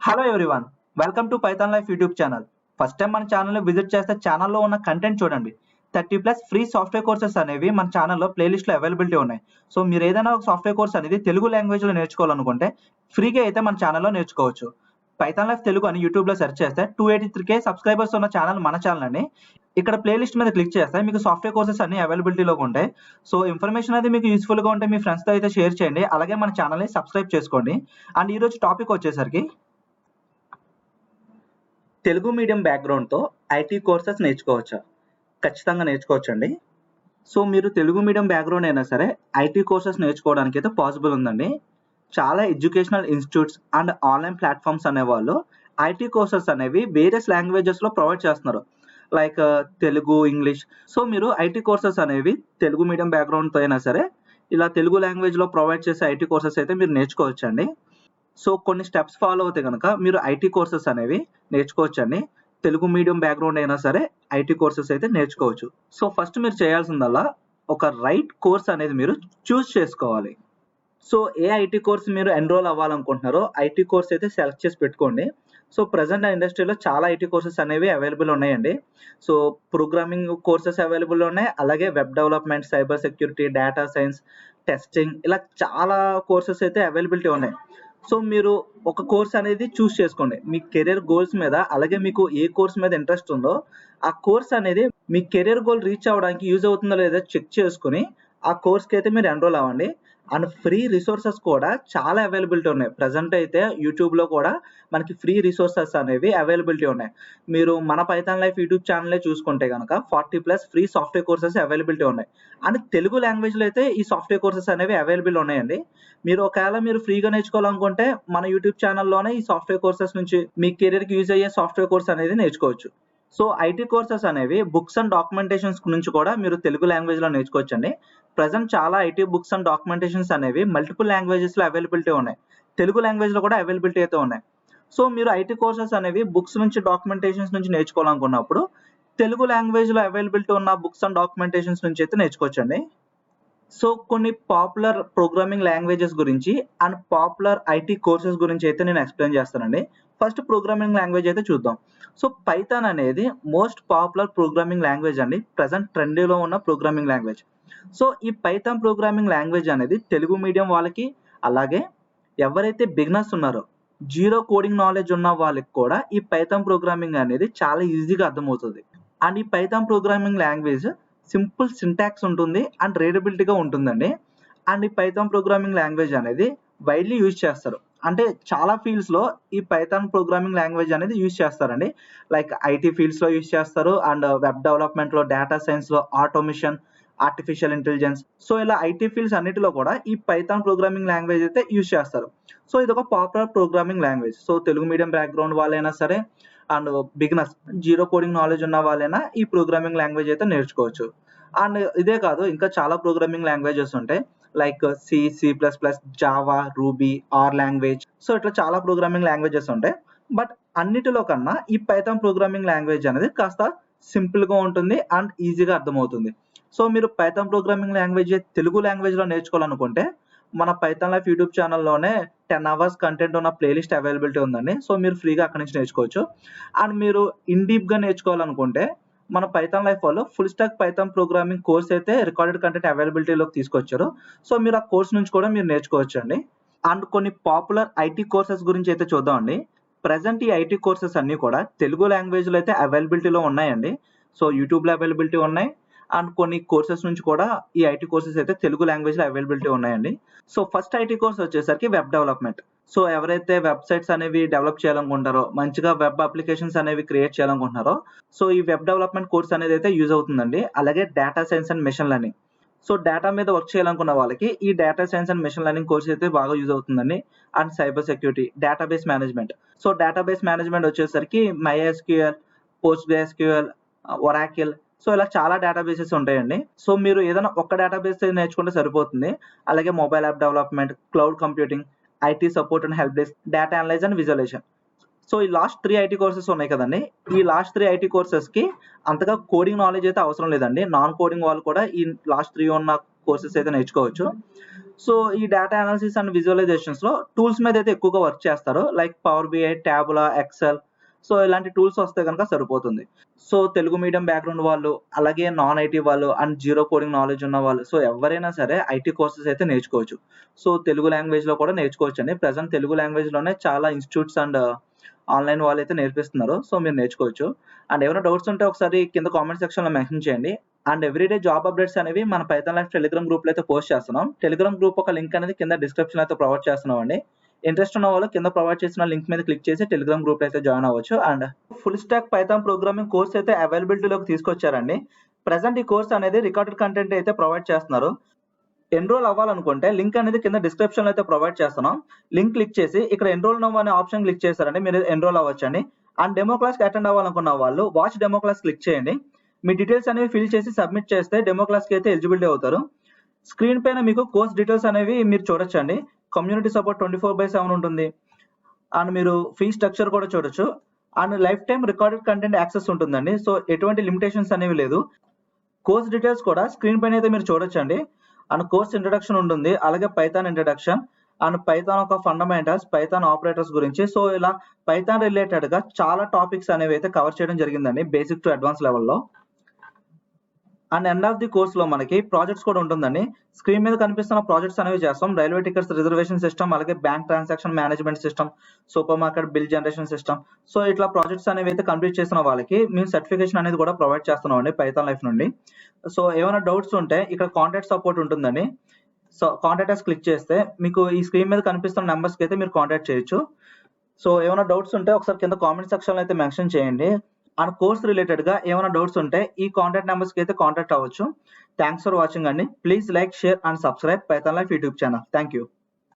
Hello everyone, welcome to Python life YouTube channel. First time మన ఛానల్ని visit చేస్తే ఛానల్లో ఉన్న కంటెంట్ చూడండి. 30+ ఫ్రీ సాఫ్ట్వేర్ కోర్సెస్ అనేవి మన ఛానల్లో ప్లేలిస్ట్లో అవైలబిలిటీ ఉన్నాయి. సో మీరు ఏదైనా ఒక సాఫ్ట్వేర్ కోర్స్ అనేది తెలుగు లాంగ్వేజ్లో నేర్చుకోవాలనుకుంటే ఫ్రీగా అయితే మన ఛానల్లో నేర్చుకోవచ్చు. పైథాన్ లైఫ్ తెలుగు అని యూట్యూబ్లో సెర్చ్ చేస్తే 283K సబ్స్క్రైబర్స్ ఉన్న ఛానల్ మన ఛానల్ అండి. ఇక్కడ ప్లేలిస్ట్ మీద క్లిక్ చేస్తే మీకు సాఫ్ట్వేర్ కోర్సెస్ అన్ని అవైలబిలిటీలో ఉంటాయి. సో ఇన్ఫర్మేషన్ అనేది మీకు యూస్ఫుల్గా ఉంటే మీ ఫ్రెండ్స్తో అయితే షేర్ చేయండి. అలాగే మన ఛానల్ని సబ్స్క్రైబ్ చేసుకోండి. అండ్ ఈరోజు టాపిక్ వచ్చేసరికి తెలుగు మీడియం బ్యాక్గ్రౌండ్తో ఐటీ కోర్సెస్ నేర్చుకోవచ్చా? ఖచ్చితంగా నేర్చుకోవచ్చండి. సో మీరు తెలుగు మీడియం బ్యాక్గ్రౌండ్ అయినా సరే ఐటీ కోర్సెస్ నేర్చుకోవడానికి అయితే పాసిబుల్ ఉందండి. చాలా educational institutes and online platforms అనేవాళ్ళు ఐటీ కోర్సెస్ అనేవి వేరియస్ లాంగ్వేజెస్లో ప్రొవైడ్ చేస్తున్నారు. Like Telugu, English. సో మీరు ఐటీ కోర్సెస్ అనేవి తెలుగు మీడియం బ్యాక్గ్రౌండ్తో అయినా సరే ఇలా తెలుగు లాంగ్వేజ్లో ప్రొవైడ్ చేసే ఐటీ కోర్సెస్ అయితే మీరు నేర్చుకోవచ్చండి. సో కొన్ని స్టెప్స్ ఫాలో అవుతే కనుక మీరు ఐటీ కోర్సెస్ అనేవి నేర్చుకోవచ్చండి. తెలుగు మీడియం బ్యాక్గ్రౌండ్ అయినా సరే ఐటీ కోర్సెస్ అయితే నేర్చుకోవచ్చు. సో ఫస్ట్ మీరు చేయాల్సిందల్లా ఒక రైట్ కోర్స్ అనేది మీరు చూస్ చేసుకోవాలి. సో ఏ ఐటీ కోర్స్ మీరు ఎన్రోల్ అవ్వాలనుకుంటున్నారో ఐటీ కోర్స్ అయితే సెలెక్ట్ చేసి పెట్టుకోండి. సో ప్రజెంట్ ఇండస్ట్రీలో చాలా ఐటీ కోర్సెస్ అనేవి అవైలబుల్ ఉన్నాయండి. సో ప్రోగ్రామింగ్ కోర్సెస్ అవైలబుల్ ఉన్నాయి. అలాగే web development, cyber security, data science, testing ఇలా చాలా కోర్సెస్ అయితే అవైలబిలిటీ ఉన్నాయి. సో మీరు ఒక కోర్స్ అనేది చూస్ చేసుకోండి మీ కెరీర్ గోల్స్ మీద. అలాగే మీకు ఏ కోర్స్ మీద ఇంట్రెస్ట్ ఉందో ఆ కోర్స్ అనేది మీ కెరీర్ గోల్ రీచ్ అవ్వడానికి యూజ్ అవుతుందో లేదో చెక్ చేసుకుని ఆ కోర్స్కి అయితే మీరు ఎన్రోల్ అవ్వండి. అండ్ ఫ్రీ రిసోర్సెస్ కూడా చాలా అవైలబిలిటీ ఉన్నాయి. ప్రజెంట్ అయితే యూట్యూబ్లో కూడా మనకి ఫ్రీ రిసోర్సెస్ అనేవి అవైలబిలిటీ ఉన్నాయి. మీరు మన పైథాన్ లైఫ్ యూట్యూబ్ ఛానలే చూసుకుంటే కనుక 40+ ఫ్రీ సాఫ్ట్వేర్ కోర్సెస్ అవైలబిలిటీ ఉన్నాయి. అండ్ తెలుగు లాంగ్వేజ్లో అయితే ఈ సాఫ్ట్వేర్ కోర్సెస్ అనేవి అవైలబుల్ ఉన్నాయండి. మీరు ఒకవేళ మీరు ఫ్రీగా నేర్చుకోవాలనుకుంటే మన యూట్యూబ్ ఛానల్లోనే ఈ సాఫ్ట్వేర్ కోర్సెస్ నుంచి మీ కెరీర్కి యూజ్ అయ్యే సాఫ్ట్వేర్ కోర్స్ అనేది నేర్చుకోవచ్చు. సో ఐటీ కోర్సెస్ అనేవి బుక్స్ అండ్ డాక్యుమెంటేషన్స్ నుంచి కూడా మీరు తెలుగు లాంగ్వేజ్లో నేర్చుకోవచ్చండి. ప్రజెంట్ చాలా ఐటీ బుక్స్ అండ్ డాక్యుమెంటేషన్స్ అనేవి మల్టిపుల్ లాంగ్వేజెస్లో అవైలబిలిటీ ఉన్నాయి. తెలుగు లాంగ్వేజ్లో కూడా అవైలబిలిటీ అయితే ఉన్నాయి. సో మీరు ఐటీ కోర్సెస్ అనేవి బుక్స్ నుంచి, డాక్యుమెంటేషన్స్ నుంచి నేర్చుకోవాలనుకున్నప్పుడు తెలుగు లాంగ్వేజ్లో అవైలబిలిటీ ఉన్న బుక్స్ అండ్ డాక్యుమెంటేషన్స్ నుంచి అయితే నేర్చుకోవచ్చండి. సో కొన్ని పాపులర్ ప్రోగ్రామింగ్ లాంగ్వేజెస్ గురించి అండ్ పాపులర్ ఐటీ కోర్సెస్ గురించి అయితే నేను ఎక్స్ప్లెయిన్ చేస్తానండి. ఫస్ట్ ప్రోగ్రామింగ్ లాంగ్వేజ్ అయితే చూద్దాం. సో పైథాన్ అనేది మోస్ట్ పాపులర్ ప్రోగ్రామింగ్ లాంగ్వేజ్ అండి. ప్రజెంట్ ట్రెండీలో ఉన్న ప్రోగ్రామింగ్ లాంగ్వేజ్. సో ఈ పైథాన్ ప్రోగ్రామింగ్ లాంగ్వేజ్ అనేది తెలుగు మీడియం వాళ్ళకి, అలాగే ఎవరైతే బిగినర్స్ ఉన్నారో జీరో కోడింగ్ నాలెడ్జ్ ఉన్న వాళ్ళకి కూడా ఈ పైథాన్ ప్రోగ్రామింగ్ అనేది చాలా ఈజీగా అర్థమవుతుంది. అండ్ ఈ Python programming language simple syntax ఉంటుంది అండ్ రీడబిలిటీగా ఉంటుందండి. అండ్ ఈ పైథాన్ ప్రోగ్రామింగ్ లాంగ్వేజ్ అనేది వైడ్లీ యూజ్ చేస్తారు. అంటే చాలా ఫీల్డ్స్లో ఈ పైథాన్ ప్రోగ్రామింగ్ లాంగ్వేజ్ అనేది యూజ్ చేస్తారండి. లైక్ ఐటీ ఫీల్డ్స్లో యూజ్ చేస్తారు, అండ్ వెబ్ డెవలప్మెంట్లో, డేటా సైన్స్లో, ఆటోమేషన్, ఆర్టిఫిషియల్ ఇంటెలిజెన్స్. సో ఇలా ఐటీ ఫీల్డ్స్ అన్నిటిలో కూడా ఈ పైథాన్ ప్రోగ్రామింగ్ లాంగ్వేజ్ అయితే యూజ్ చేస్తారు. సో ఇది ఒక popular programming language. So Telugu medium background వాళ్ళైనా సరే and beginners, zero coding knowledge ఉన్న వాళ్ళైనా ఈ ప్రోగ్రామింగ్ లాంగ్వేజ్ అయితే నేర్చుకోవచ్చు. అండ్ ఇదే కాదు, ఇంకా చాలా ప్రోగ్రామింగ్ లాంగ్వేజెస్ ఉంటాయి. Like C, C++, Java, Ruby, R language. So ఇట్లా చాలా ప్రోగ్రామింగ్ లాంగ్వేజెస్ ఉంటాయి. బట్ అన్నిటిలో కన్నా ఈ పైథాన్ ప్రోగ్రామింగ్ లాంగ్వేజ్ అనేది కాస్త సింపుల్గా ఉంటుంది అండ్ ఈజీగా అర్థమవుతుంది. సో మీరు పైథాన్ ప్రోగ్రామింగ్ లాంగ్వేజ్ తెలుగు లాంగ్వేజ్లో నేర్చుకోవాలనుకుంటే మన పైథాన్ లైఫ్ యూట్యూబ్ ఛానల్లోనే 10 hours కంటెంట్ ఉన్న ప్లేలిస్ట్ అవైలబిలిటీ ఉందండి. సో మీరు ఫ్రీగా అక్కడి నుంచి నేర్చుకోవచ్చు. అండ్ మీరు ఇన్ డీప్గా నేర్చుకోవాలనుకుంటే మన పైథాన్ లైఫ్ వాళ్ళు full stack Python programming course అయితే రికార్డెడ్ కంటెంట్ అవైలబిలిటీలోకి తీసుకొచ్చారు. సో మీరు ఆ కోర్స్ నుంచి కూడా మీరు నేర్చుకోవచ్చు అండి. అండ్ కొన్ని పాపులర్ ఐటీ కోర్సెస్ గురించి అయితే చూద్దామండి. ప్రజెంట్ ఈ ఐటీ కోర్సెస్ అన్నీ కూడా తెలుగు లాంగ్వేజ్లో అయితే అవైలబిలిటీలో ఉన్నాయండి. సో యూట్యూబ్లో అవైలబిలిటీ ఉన్నాయి. అండ్ కొన్ని కోర్సెస్ నుంచి కూడా ఈ ఐటీ కోర్సెస్ అయితే తెలుగు లాంగ్వేజ్లో అవైలబిలిటీ ఉన్నాయండి. సో ఫస్ట్ ఐటీ కోర్స్ వచ్చేసరికి వెబ్ డెవలప్మెంట్. సో ఎవరైతే వెబ్సైట్స్ అనేవి డెవలప్ చేయాలనుకుంటారో, మంచిగా వెబ్ అప్లికేషన్స్ అనేవి క్రియేట్ చేయాలనుకుంటున్నారో, సో ఈ వెబ్ డెవలప్మెంట్ కోర్స్ అనేది అయితే యూజ్ అవుతుందండి. అలాగే data science and machine learning. So data మీద వర్క్ చేయాలనుకున్న వాళ్ళకి ఈ data science and machine learning course అయితే బాగా యూజ్ అవుతుందండి. And cyber security, database management. So database management వచ్చేసరికి MySQL, PostgreSQL, ఒరాకిల్. సో ఇలా చాలా డేటాబేసెస్ ఉంటాయండి. సో మీరు ఏదైనా ఒక్క డేటాబేస్ నేర్చుకుంటే సరిపోతుంది. అలాగే mobile app development, cloud computing, IT support and help desk, data analyze and visualization. So ఈ లాస్ట్ 3 ఐటీ కోర్సెస్ ఉన్నాయి కదండి. ఈ లాస్ట్ 3 ఐటీ కోర్సెస్కి అంతగా కోడింగ్ నాలెడ్జ్ అయితే అవసరం లేదండి. నాన్ కోడింగ్ వాళ్ళు కూడా ఈ లాస్ట్ 3 ఉన్న కోర్సెస్ అయితే నేర్చుకోవచ్చు. సో ఈ డేటా అనాలిసిస్ అండ్ విజువలైజేషన్స్‌లో టూల్స్ మీద అయితే ఎక్కువగా వర్క్ చేస్తారు. Like power BI, Tableau, Excel. So ఇలాంటి టూల్స్ వస్తే గనుక సరిపోతుంది. సో తెలుగు మీడియం బ్యాక్‌గ్రౌండ్ వాళ్ళు, అలాగే నాన్ ఐటీ వాళ్ళు అండ్ జీరో కోడింగ్ నాలెడ్జ్ ఉన్న వాళ్ళు, సో ఎవరైనా సరే ఐటీ కోర్సెస్ అయితే నేర్చుకోవచ్చు. సో తెలుగు లాంగ్వేజ్‌లో కూడా నేర్చుకోవచ్చండి. ప్రెజెంట్ తెలుగు లాంగ్వేజ్‌లోనే చాలా ఇన్‌స్టిట్యూట్స్ అండ్ ఆన్‌లైన్ వాళ్ళైతే నేర్పిస్తున్నారు. సో మీరు నేర్చుకోవచ్చు. అండ్ ఏమైనా డౌట్స్ ఉంటే ఒకసారి కింద కామెంట్ సెక్షన్‌లో మెన్షన్ చేయండి. అండ్ ఎవ్రీడే జాబ్ అప్డేట్స్ అనేవి మన పైథాన్ లైఫ్ టెలిగ్రామ్ గ్రూప్‌లో అయితే పోస్ట్ చేస్తున్నాం. టెలిగ్రామ్ గ్రూప్ ఒక లింక్ అనేది కింద డిస్క్రిప్షన్‌లో అయితే ప్రొవైడ్ చేస్తున్నామండి. ఇంట్రెస్ట్ ఉన్న వాళ్ళు కింద ప్రొవైడ్ చేసిన లింక్ మీద క్లిక్ చేసి టెలిగ్రామ్ గ్రూప్‌లో అయితే జాయిన్ అవ్వచ్చు. And full stack Python programming course అయితే అవైలబిలిటీలోకి తీసుకొచ్చారండి. ప్రెజెంట్ ఈ కోర్స్ అనేది రికార్డెడ్ కంటెంట్ అయితే ప్రొవైడ్ చేస్తున్నారు. ఎన్రోల్ అవ్వాలనుకుంటే లింక్ అనేది కింద డిస్క్రిప్షన్‌లో అయితే ప్రొవైడ్ చేస్తున్నాం. లింక్ క్లిక్ చేసి ఇక్కడ ఎన్రోల్ నౌ అనే ఆప్షన్ క్లిక్ చేశారంటే మీరు ఎన్రోల్ అవ్వచ్చండి. అండ్ డెమో క్లాస్‌కి అటెండ్ అవ్వాలనుకున్న వాళ్ళు వాచ్ డెమో క్లాస్ క్లిక్ చేయండి. మీ డీటెయిల్స్ అనేవి ఫిల్ చేసి సబ్మిట్ చేస్తే డెమో క్లాస్‌కి అయితే ఎలిజిబిలిటీ అవుతారు. స్క్రీన్ పైన మీకు కోర్స్ డీటెయిల్స్ అనేవి మీరు చూడొచ్చండి. కమ్యూనిటీ సపోర్ట్ 24/7 ఉంటుంది. అండ్ మీరు ఫీ స్ట్రక్చర్ కూడా చూడొచ్చు. And life time recorded content access ఉంటుందండి. సో ఎటువంటి లిమిటేషన్స్ అనేవి లేదు. కోర్స్ డీటెయిల్స్ కూడా స్క్రీన్ పైన అయితే మీరు చూడొచ్చండి. అండ్ కోర్స్ ఇంట్రడక్షన్ ఉంటుంది. అలాగే పైథాన్ ఇంట్రడక్షన్ అండ్ పైథాన్ ఒక ఫండమెంటల్స్, పైథాన్ ఆపరేటర్స్ గురించి. సో ఇలా పైథాన్ రిలేటెడ్‌గా చాలా టాపిక్స్ అనేవి అయితే కవర్ చేయడం జరిగిందండి. బేసిక్ టు అడ్వాన్స్ లెవెల్‌లో. అండ్ ఎండ్ ఆఫ్ ది కోర్స్‌లో మనకి ప్రాజెక్ట్స్ కూడా ఉంటుందండి. స్క్రీన్ మీద కనిపిస్తున్న ప్రాజెక్ట్స్ అనేవి చేస్తాం. రైల్వే టికెట్స్ రిజర్వేషన్ సిస్టమ్, అలాగే bank transaction management system, super market bill generation system. So ఇట్లా ప్రాజెక్ట్స్ అనేవి అయితే కంప్లీట్ చేసిన వాళ్ళకి మేము సర్టిఫికేషన్ అనేది కూడా ప్రొవైడ్ చేస్తున్నామండి పైథాన్ లైఫ్ నుండి. సో ఏమైనా డౌట్స్ ఉంటే ఇక్కడ కాంటాక్ట్ సపోర్ట్ ఉంటుందండి. సో కాంటాక్ట్ అస్ క్లిక్ చేస్తే మీకు ఈ స్క్రీన్ మీద కనిపిస్తున్న నంబర్స్‌కి అయితే మీరు కాంటాక్ట్ చేయొచ్చు. సో ఏమైనా డౌట్స్ ఉంటే ఒకసారి కింద కామెంట్ సెక్షన్‌లో అయితే మెన్షన్ చేయండి. అండ్ కోర్స్ రిలేటెడ్‌గా ఏమైనా డౌట్స్ ఉంటే ఈ కాంటాక్ట్ నంబర్స్‌కి అయితే కాంటాక్ట్ అవ్వచ్చు. థాంక్స్ ఫర్ వాచింగ్ అండి. Please like, share and subscribe Python life YouTube channel. Thank you.